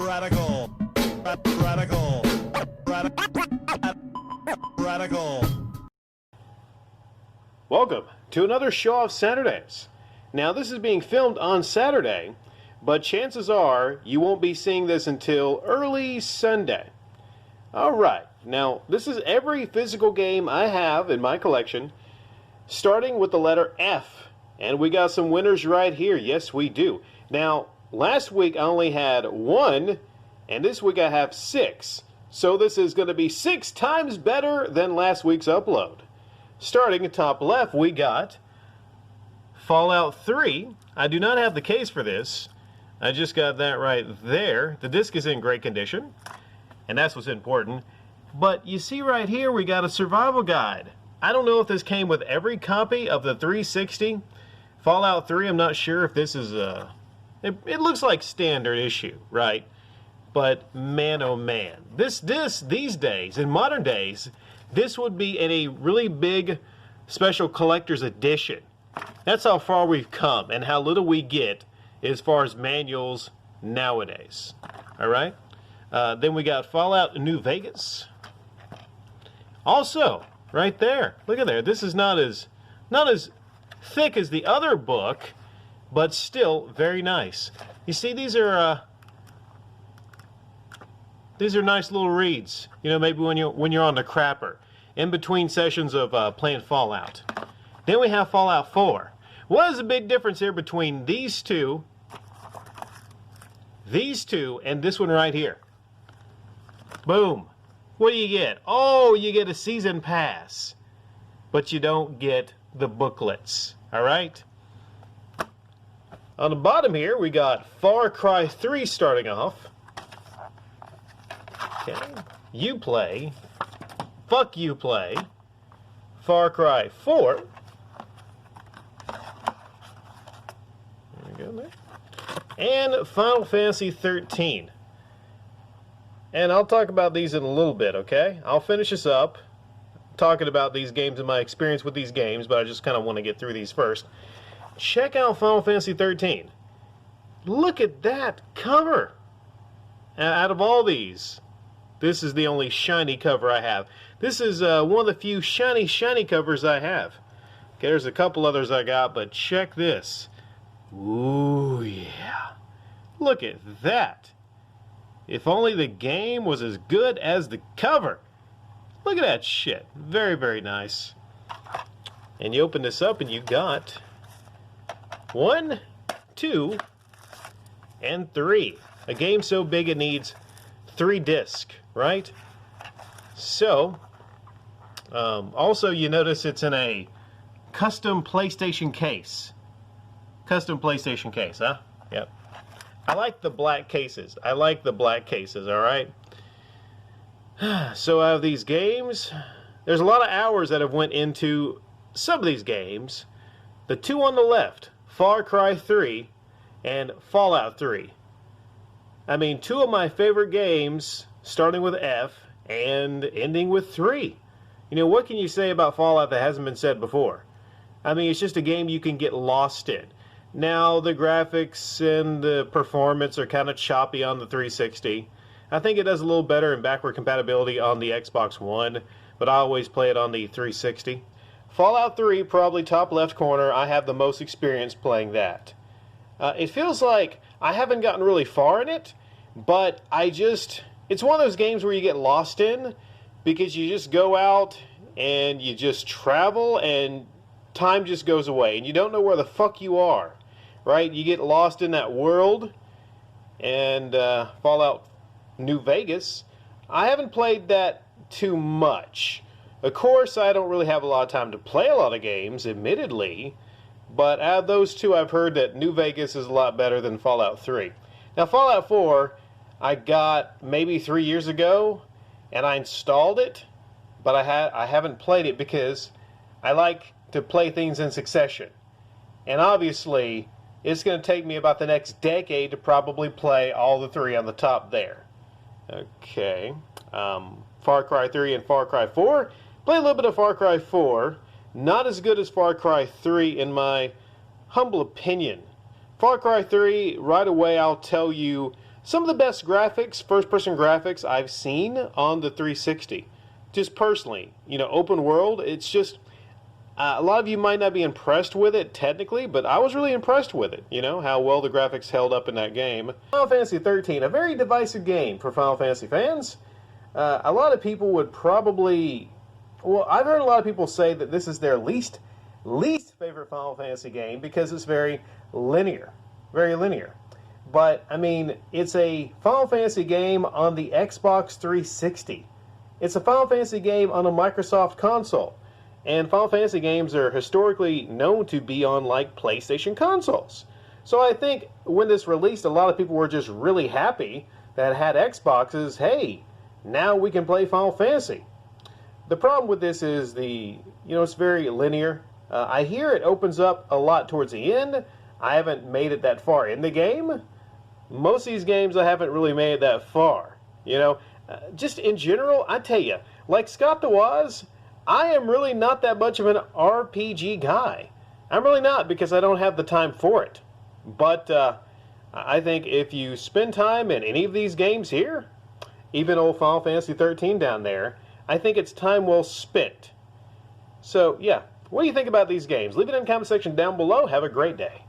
Radical. Radical. Radical. Welcome to another Show Off Saturdays. Now, this is being filmed on Saturday, but chances are you won't be seeing this until early Sunday. Alright, now this is every physical game I have in my collection, starting with the letter F. And we got some winners right here. Yes, we do. Now, last week I only had one, and this week I have 6. So this is going to be 6 times better than last week's upload. Starting at top left, we got Fallout 3. I do not have the case for this. I just got that right there. The disc is in great condition, and that's what's important. But you see right here, we got a survival guide. I don't know if this came with every copy of the 360. Fallout 3, I'm not sure if this is a... It looks like standard issue, right? But man, oh man. This these days, in modern days, this would be in a really big special collector's edition. That's how far we've come and how little we get as far as manuals nowadays. Alright? Then we got Fallout New Vegas. Also, right there. Look at there. This is not as thick as the other book, but still very nice. You see, these are nice little reads. You know, maybe when you're on the crapper, in between sessions of playing Fallout. Then we have Fallout 4. What is the big difference here between these two, and this one right here? Boom. What do you get? Oh, you get a season pass, but you don't get the booklets. All right. On the bottom here, we got Far Cry 3 starting off. Okay. Uplay. Fuck Uplay. Far Cry 4. There we go there. And Final Fantasy 13. And I'll talk about these in a little bit, okay? I'll finish this up, talking about these games and my experience with these games, but I just kind of want to get through these first. Check out Final Fantasy 13. Look at that cover. Out of all these, this is the only shiny cover I have. This is one of the few shiny covers I have. Okay, there's a couple others I got, but check this. Ooh, yeah. Look at that. If only the game was as good as the cover. Look at that shit. Very, very nice. And you open this up and you got 1, 2, and 3. A game so big it needs 3 discs, right? So, also you notice it's in a custom PlayStation case. Custom PlayStation case, huh? Yep. I like the black cases. I like the black cases, alright? So out of these games, there's a lot of hours that have went into some of these games. The 2 on the left, Far Cry 3 and Fallout 3. I mean, 2 of my favorite games, starting with F and ending with 3. You know, what can you say about Fallout that hasn't been said before? I mean, it's just a game you can get lost in. Now, the graphics and the performance are kind of choppy on the 360. I think it does a little better in backward compatibility on the Xbox One, but I always play it on the 360. Fallout 3, probably top left corner, I have the most experience playing that. It feels like I haven't gotten really far in it, but it's one of those games where you get lost in, because you just go out and you just travel and time just goes away, and you don't know where the fuck you are. Right? You get lost in that world. And Fallout New Vegas, I haven't played that too much. Of course, I don't really have a lot of time to play a lot of games, admittedly. But out of those 2, I've heard that New Vegas is a lot better than Fallout 3. Now, Fallout 4, I got maybe 3 years ago, and I installed it. But I haven't played it because I like to play things in succession. And obviously, it's going to take me about the next decade to probably play all the 3 on the top there. Okay. Far Cry 3 and Far Cry 4. Play a little bit of Far Cry 4. Not as good as Far Cry 3 in my humble opinion. Far Cry 3, right away I'll tell you some of the best graphics, first-person graphics I've seen on the 360. Just personally, open world, it's just, a lot of you might not be impressed with it technically, but I was really impressed with it, how well the graphics held up in that game. Final Fantasy 13, a very divisive game for Final Fantasy fans. A lot of people would probably, I've heard a lot of people say that this is their least favorite Final Fantasy game because it's very linear. But, it's a Final Fantasy game on the Xbox 360. It's a Final Fantasy game on a Microsoft console. And Final Fantasy games are historically known to be on, PlayStation consoles. So I think when this released, a lot of people were just really happy that had Xboxes. Hey, now we can play Final Fantasy. The problem with this is it's very linear. I hear it opens up a lot towards the end. I haven't made it that far in the game. Most of these games I haven't really made it that far. Just in general, I tell you, like Scott the Woz, I am really not that much of an RPG guy. I'm really not because I don't have the time for it. But I think if you spend time in any of these games here, even old Final Fantasy 13 down there, I think it's time well spent. So, yeah, what do you think about these games? Leave it in the comment section down below. Have a great day.